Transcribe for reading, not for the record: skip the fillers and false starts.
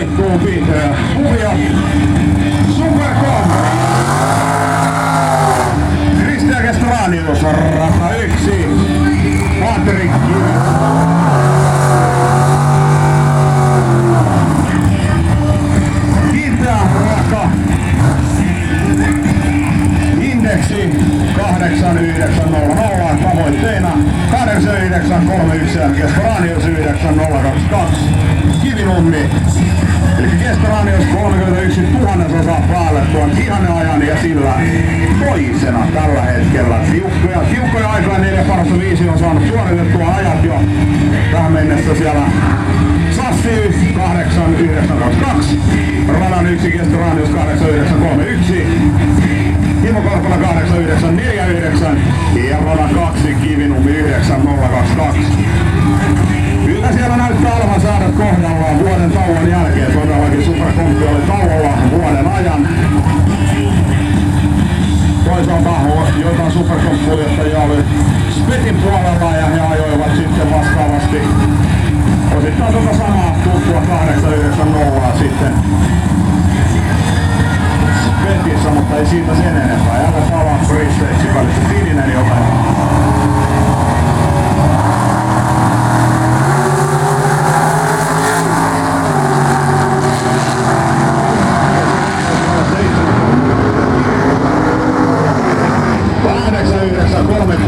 vaihtuu kuvia. Supercom. Christian Kestranius, rata 1. Patrik Raka. Indeksi 8900 tavoitteena 8931 ja Kestranius 9022. Kivinummi. Eli Kestranius 31 000 päälle tuon ihanen ajan ja sillä toisena tällä hetkellä. Tiukkoja aikoja 4 parasta 5 on saanut suoritettua ajat jo tähän mennessä siellä. Sassi 8922, Radan 1 Kestranius 8931, Timo Korpala 8949 ja Radan 2 Kivinummi 9022. Kyllä siellä näyttää olevan säädöt kohdallaan vuoden tauon jälkeen. Todellakin Supercomppi oli tauolla vuoden ajan. Toisaalta joitain Supercomp-kuljettajia oli Spetin puolella ja he ajoivat sitten vastaavasti osittain tuota samaa tuttua 890 sitten Spetissä, mutta ei siitä sen enempää. Jälleen palaa freestyle.